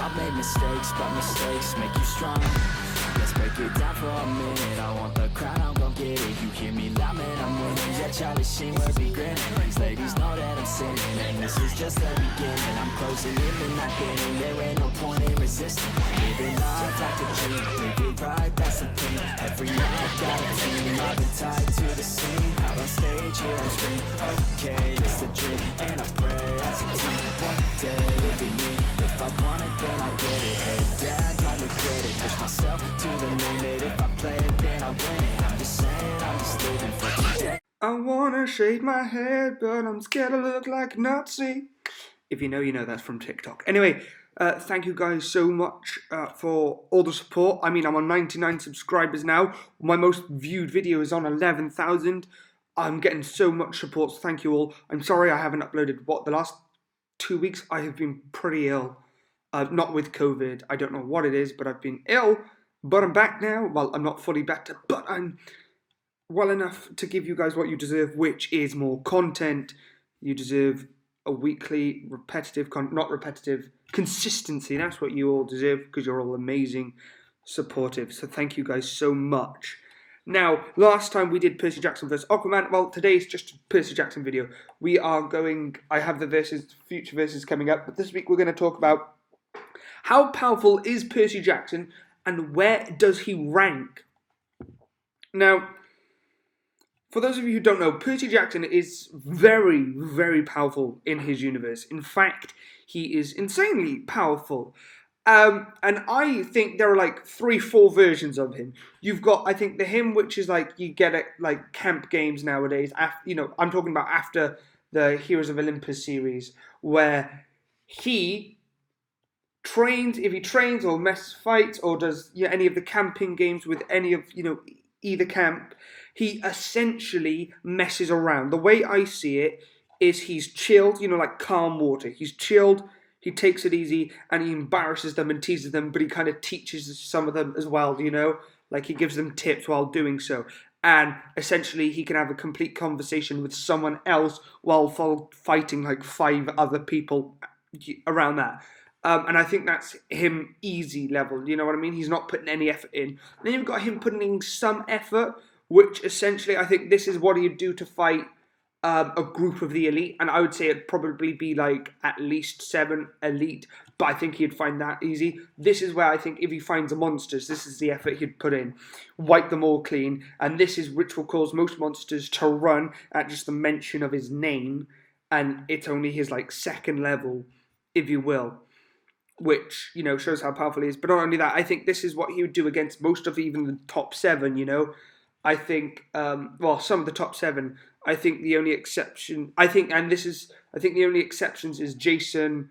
I've made mistakes, but mistakes make you strong. Let's break it down for a minute. I want the crown, I'm gon' get it. You hear me loud, man, I'm winning. Yeah, Charlie Sheen will be grinning. These ladies know that I'm sinning, and this is just the beginning. I'm closing in and not getting. There ain't no point in resisting. Living life like a dream, live it right, that's the thing. Every night got a team, I've been tied to the scene. Out on stage, here on screen. Okay, it's a dream, and I pray as a team. One day it'll be me. If I want it, then I'll get it. Hey, Dad, got me credit. Push myself to the limit. If I play it, then I win it. I'm just saying, I'm just living for today. I wanna shave my head, but I'm scared to look like a Nazi. If you know, you know. That's from TikTok. Anyway, thank you guys so much for all the support. I mean, I'm on 99 subscribers now. My most viewed video is on 11,000. I'm getting so much support, so thank you all. I'm sorry I haven't uploaded, the last 2 weeks I have been pretty ill. Not with COVID, I don't know what it is, but I've been ill. But I'm back now. Well, I'm not fully better, but I'm well enough to give you guys what you deserve, which is more content. You deserve a weekly, consistency. That's what you all deserve, because you're all amazing, supportive. So thank you guys so much. Now, last time we did Percy Jackson vs. Aquaman. Well, today's just a Percy Jackson video. I have the future verses coming up, but this week we're going to talk about how powerful is Percy Jackson and where does he rank? Now, for those of you who don't know, Percy Jackson is very, very powerful in his universe. In fact, he is insanely powerful. And I think there are like 3-4 versions of him. You've got, I think, the him which is like you get at like camp games nowadays. I'm talking about after the Heroes of Olympus series, where he trains, if he trains or fights or does any of the camping games with any of either camp, he essentially messes around. The way I see it is he's chilled, like calm water. He's chilled. He takes it easy and he embarrasses them and teases them, but he kind of teaches some of them as well, like he gives them tips while doing so. And essentially he can have a complete conversation with someone else while fighting like 5 other people around that. And I think that's him easy level, you know what I mean? He's not putting any effort in. Then you've got him putting in some effort, which essentially I think this is what he'd do to fight a group of the elite, and I would say it'd probably be like at least 7 elite, but I think he'd find that easy. This is where I think if he finds the monsters, this is the effort he'd put in. Wipe them all clean, and this is which will cause most monsters to run at just the mention of his name, and it's only his like 2nd level, if you will, which, shows how powerful he is. But not only that, I think this is what he would do against most of even the top 7, I think, some of the top 7. I think the only exception, the only exceptions is Jason,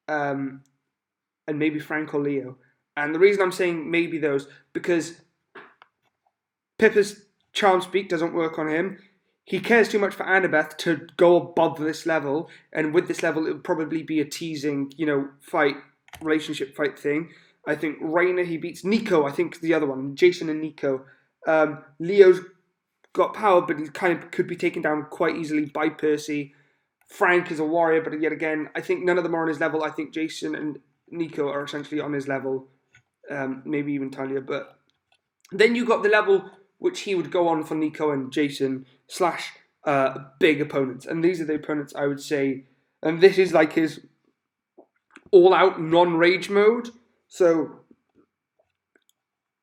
and maybe Frank or Leo. And the reason I'm saying maybe those, because Pippa's charm speak doesn't work on him. He cares too much for Annabeth to go above this level, and with this level it would probably be a teasing, relationship fight thing. I think Raina, he beats Nico, I think the other one, Jason and Nico. Leo's got power, but he kind of could be taken down quite easily by Percy. Frank is a warrior, but yet again, I think none of them are on his level. I think Jason and Nico are essentially on his level, maybe even Talia. But then you got the level which he would go on for Nico and Jason / big opponents, and these are the opponents I would say. And this is like his all-out non-rage mode. So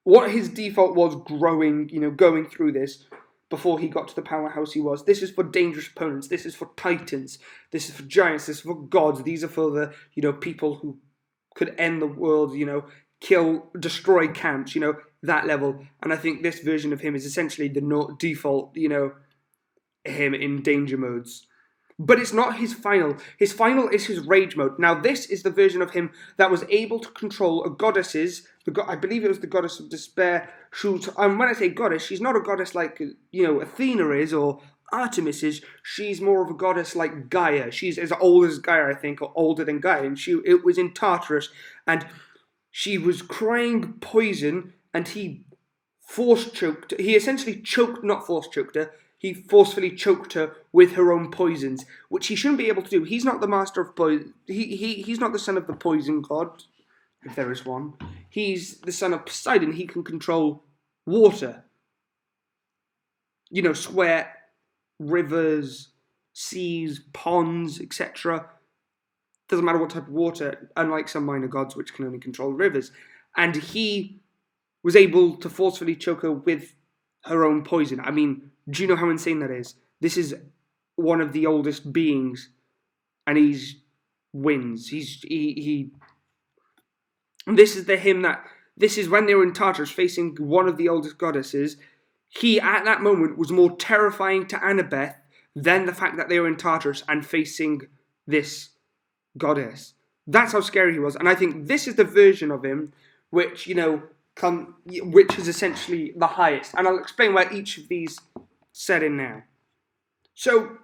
what his default was going through this before he got to the powerhouse he was. This is for dangerous opponents. This is for titans. This is for giants. This is for gods. These are for the, people who could end the world, kill, destroy camps, that level. And I think this version of him is essentially the default, him in danger modes. But it's not his final. His final is his rage mode. Now, this is the version of him that was able to control a goddess's, I believe it was the goddess of despair. When I say goddess, she's not a goddess like, Athena is or Artemis is. She's more of a goddess like Gaia. She's as old as Gaia, I think, or older than Gaia. And it was in Tartarus. And she was crying poison, and he essentially not force choked her. he forcefully choked her with her own poisons, which he shouldn't be able to do. He's not the master of poison. He's not the son of the poison god, if there is one. He's the son of Poseidon. He can control water. You know, sweat, rivers, seas, ponds, etc. Doesn't matter what type of water, unlike some minor gods which can only control rivers. And he was able to forcefully choke her with her own poison. I mean, do you know how insane that is? This is one of the oldest beings, and he wins. And this is this is when they were in Tartarus facing one of the oldest goddesses. He, at that moment, was more terrifying to Annabeth than the fact that they were in Tartarus and facing this goddess. That's how scary he was. And I think this is the version of him which, which is essentially the highest. And I'll explain where each of these set in now. So,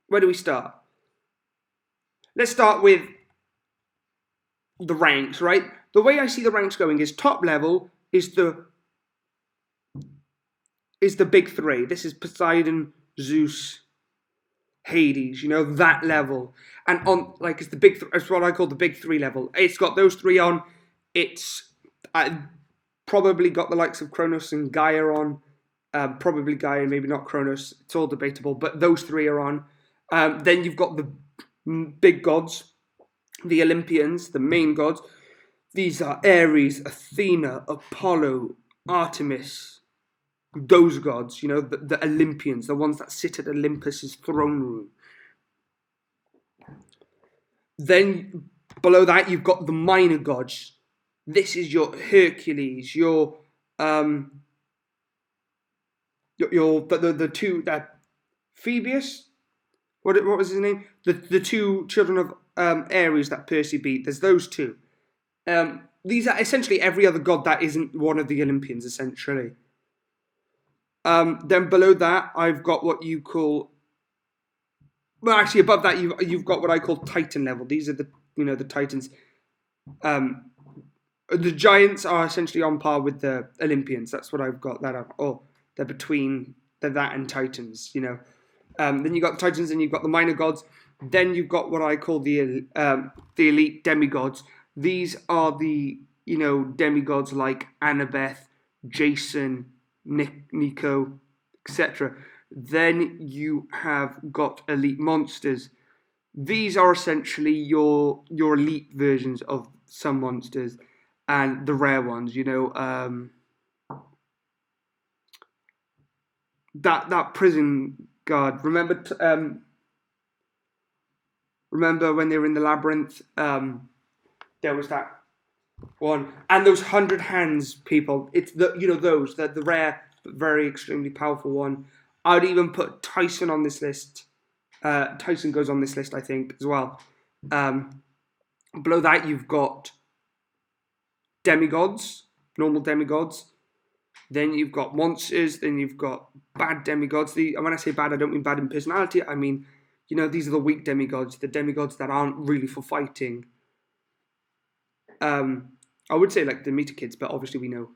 where do we start? Let's start with the ranks, right? The way I see the ranks going is top level is the big three. This is Poseidon, Zeus, Hades, that level. And on, it's the it's what I call the big three level. It's got those three on. It's probably got the likes of Kronos and Gaia on. Probably Gaia, maybe not Kronos. It's all debatable, but those three are on. Then you've got the big gods, the Olympians, the main gods. These are Ares, Athena, Apollo, Artemis. Those gods, the Olympians, the ones that sit at Olympus's throne room. Then below that, you've got the minor gods. This is your Hercules, your the two that Phoebus. What was his name? The two children of Ares that Percy beat. There's those two. These are essentially every other god that isn't one of the Olympians, essentially. Then below that, I've got what you call. Well, actually, above that, you've got what I call Titan level. These are the Titans. The giants are essentially on par with the Olympians. That's what I've got. They're between that and Titans. Then you've got the Titans, and you've got the minor gods. Then you've got what I call the elite demigods. These are the demigods like Annabeth, Jason, Nico, etc. Then you have got elite monsters. These are essentially your elite versions of some monsters, and the rare ones. That prison guard. Remember when they were in the labyrinth? There was that one, and those 100 hands people. It's the rare but very extremely powerful one. I would even put Tyson on this list. Tyson goes on this list, I think, as well. Below that, you've got demigods, normal demigods. Then you've got monsters. Then you've got bad demigods. And when I say bad, I don't mean bad in personality. I mean, these are the weak demigods, the demigods that aren't really for fighting. I would say like the Meter Kids, but obviously we know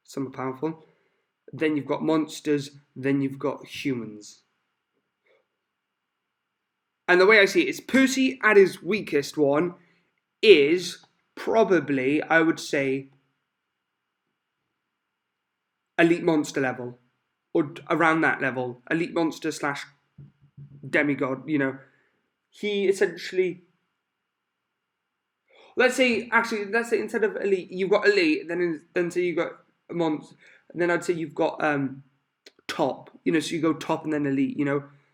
some are powerful. Then you've got monsters. Then you've got humans. And the way I see it is Percy at his weakest one is probably, I would say, elite monster level. Or around that level. Elite monster / demigod, He essentially... Let's say instead of elite, you've got elite, then say you've got monster, and then I'd say you've got top, so you go top and then elite,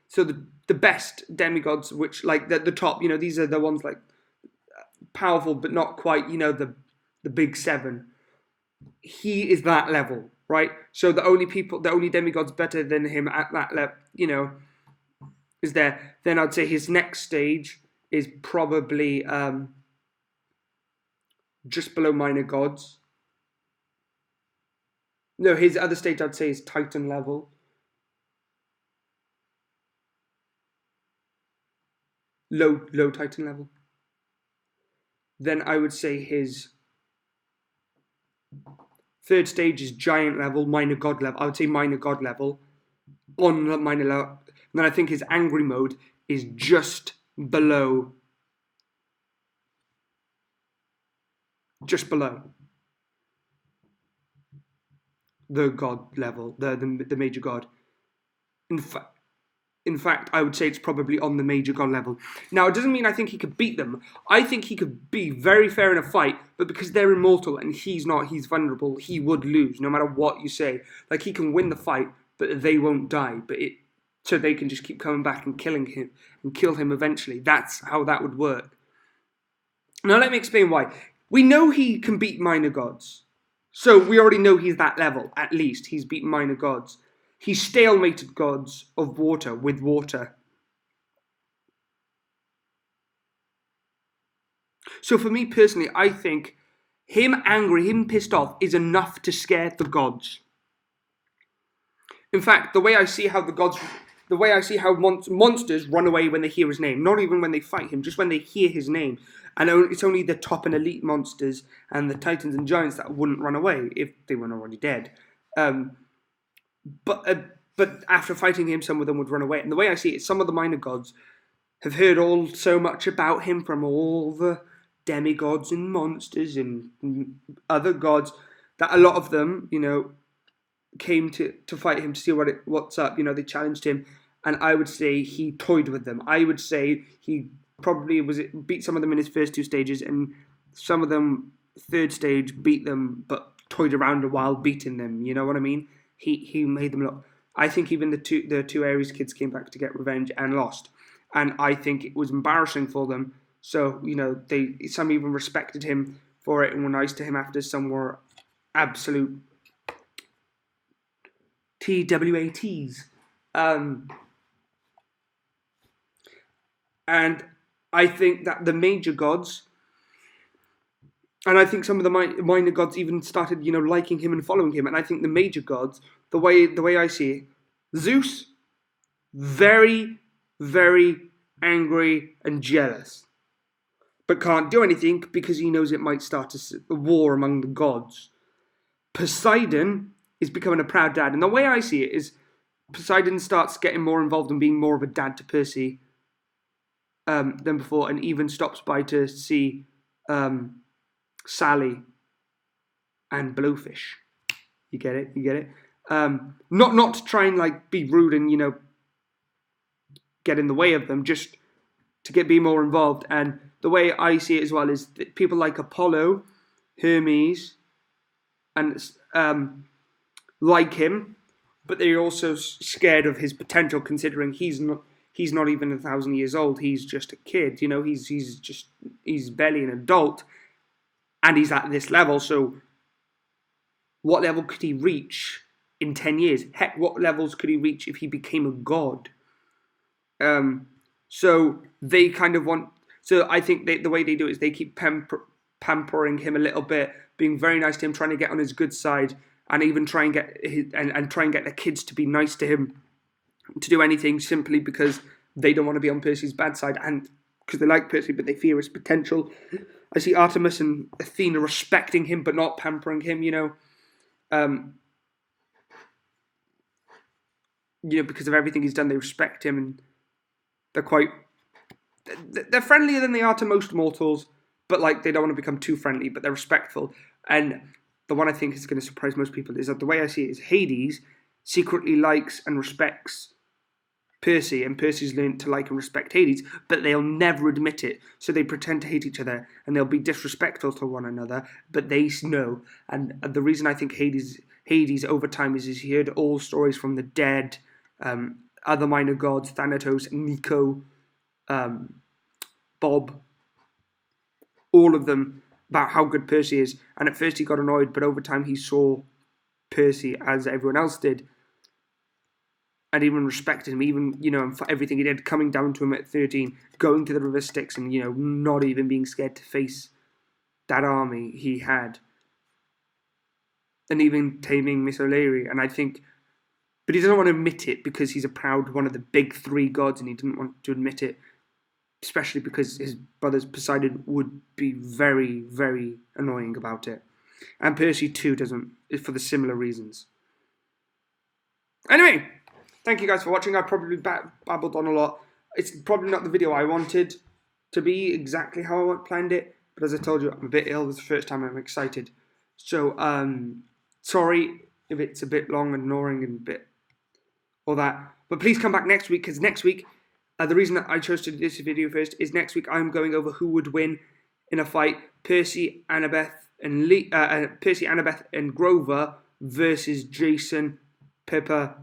So the best demigods, which like the top, these are the ones like powerful but not quite, the big seven. He is that level, right? So the only demigods better than him at that level, is there. Then I'd say his next stage is probably just below minor gods. No, his other stage I'd say is Titan level. Low Titan level. Then I would say his third stage is giant level, minor god level. I would say minor god level. on the minor level. And then I think his angry mode is just below. Just below the god level, the major god. In fact, I would say it's probably on the major god level. Now, it doesn't mean I think he could beat them. I think he could be very fair in a fight, but because they're immortal and he's not, he's vulnerable, he would lose no matter what you say. Like, he can win the fight, but they won't die. So they can just keep coming back and killing him and kill him eventually. That's how that would work. Now, let me explain why. We know he can beat minor gods. So we already know he's that level, at least. He's beaten minor gods. He stalemated gods of water with water. So for me personally, I think him angry, him pissed off, is enough to scare the gods. In fact, the way I see how monsters run away when they hear his name, not even when they fight him, just when they hear his name. And it's only the top and elite monsters and the titans and giants that wouldn't run away if they weren't already dead. But after fighting him, some of them would run away. And the way I see it, some of the minor gods have heard so much about him from all the demigods and monsters and other gods that a lot of them, came to fight him to see what's up. They challenged him, and I would say he toyed with them. I would say he probably beat some of them in his first two stages, and some of them third stage beat them, but toyed around a while beating them. You know what I mean? He made them look. I think even the two Ares kids came back to get revenge and lost, and I think it was embarrassing for them. So some even respected him for it and were nice to him after. Some were absolute TWATs. And I think that the major gods, and I think some of the minor gods even started, liking him and following him. And I think the major gods, the way I see it, Zeus, very, very angry and jealous, but can't do anything because he knows it might start a war among the gods. Poseidon is becoming a proud dad, and the way I see it is Poseidon starts getting more involved and being more of a dad to Percy than before, and even stops by to see Sally and Blowfish. You get it? Not to try and be rude and get in the way of them, just to be more involved. And the way I see it as well is that people like Apollo, Hermes, and like him, but they're also scared of his potential, considering he's not even 1,000 years old. He's just a kid. He's barely an adult, and he's at this level. So what level could he reach in 10 years? Heck, what levels could he reach if he became a god? So they kind of want. So I think the way they do it is they keep pampering him a little bit, being very nice to him, trying to get on his good side, and even try and get the kids to be nice to him, to do anything simply because they don't want to be on Percy's bad side, and because they like Percy but they fear his potential. I see Artemis and Athena respecting him but not pampering him, because of everything he's done. They respect him, and they're friendlier than they are to most mortals, but they don't want to become too friendly, but they're respectful. And the one I think is going to surprise most people is that the way I see it is Hades secretly likes and respects Percy, and Percy's learned to like and respect Hades, but they'll never admit it. So they pretend to hate each other, and they'll be disrespectful to one another, but they know. And the reason I think Hades over time is he heard all stories from the dead, other minor gods, Thanatos, Nico, Bob, all of them, about how good Percy is. And at first he got annoyed, but over time he saw Percy as everyone else did, and even respected him, even, for everything he did, coming down to him at 13, going to the River Styx, and, not even being scared to face that army he had, and even taming Miss O'Leary. And I think, but he doesn't want to admit it because he's one of the big three gods, and he didn't want to admit it, especially because his brother's Poseidon would be very, very annoying about it. And Percy too doesn't, for the similar reasons. Anyway, thank you guys for watching. I probably babbled on a lot. It's probably not the video I wanted to be exactly how I planned it, but as I told you, I'm a bit ill. This is the first time I'm excited. So, sorry if it's a bit long and annoying and a bit all that. But please come back next week, because next week, the reason that I chose to do this video first is next week I'm going over who would win in a fight: Percy, Annabeth, and Grover versus Jason, Pippa,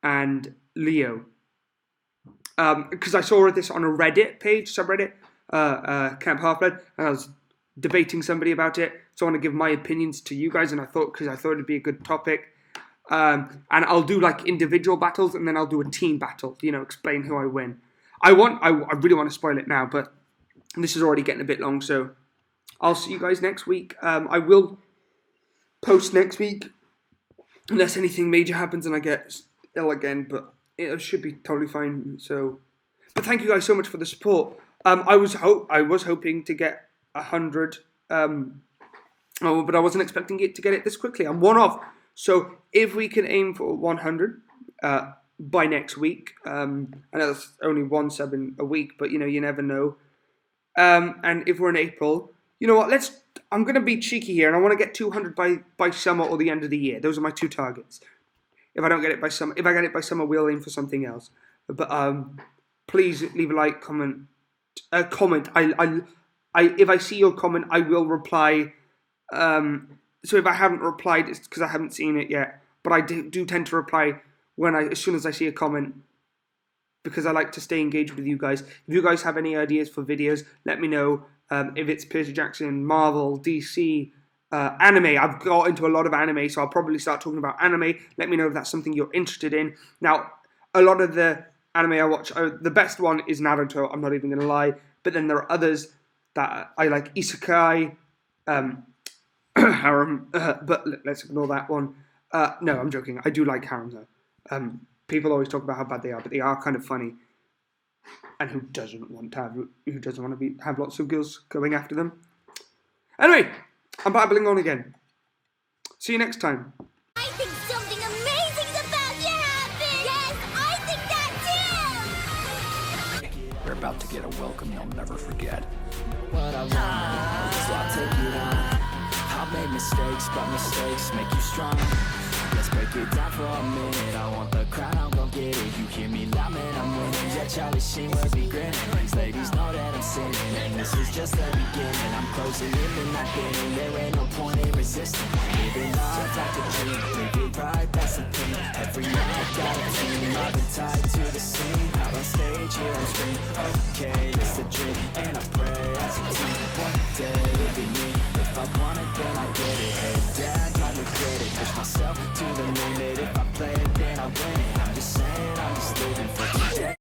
and Leo. Because I saw this on a Reddit page, subreddit, Camp Half-Blood, and I was debating somebody about it, so I want to give my opinions to you guys, and I thought it'd be a good topic. And I'll do like individual battles, and then I'll do a team battle, you know, explain who I win. I really want to spoil it now, but this is already getting a bit long, so I'll see you guys next week. I will post next week, unless anything major happens and I get ill again, but it should be totally fine. So, but thank you guys so much for the support. I was hoping to get 100, but I wasn't expecting it to get it this quickly. I'm one off. So if we can aim for 100 by next week, I know that's only one sub in a week, but you know, you never know. And if we're in April, you know what? I'm gonna be cheeky here, and I want to get 200 by summer or the end of the year. Those are my two targets. If I don't get it by summer, we'll aim for something else. But please leave a like, comment. If I see your comment, I will reply. So if I haven't replied, it's because I haven't seen it yet. But I do tend to reply as soon as I see a comment, because I like to stay engaged with you guys. If you guys have any ideas for videos, let me know. If it's Percy Jackson, Marvel, DC, anime. I've got into a lot of anime, so I'll probably start talking about anime. Let me know if that's something you're interested in. Now, a lot of the anime I watch, the best one is Naruto, I'm not even going to lie. But then there are others that I like: Isekai, Harem, but let's ignore that one. No, I'm joking. I do like Harem, though. People always talk about how bad they are, but they are kind of funny. And who doesn't want to have lots of girls going after them? Anyway, I'm babbling on again. See you next time. I think something amazing's about to happen! Yes, I think that too! You're about to get a welcome you'll never forget. What I want, so I'll take it on. I've made mistakes, but mistakes make you strong. Let's break it down for a minute. I want the crown, I'm gon' get it. You hear me loud, man, I'm winning. Yeah, Charlie Sheen will be grinning. These ladies know that I'm sinning, and this is just the beginning. I'm closing in and not getting. There ain't no point in resisting. Living life like a dream, living right, that's the thing. Every night I got a team, I've been tied to the scene. Out on stage, here on screen. Okay, it's a dream, and I pray as a team. One day it'll be me. If I want it, then I get it. Hey.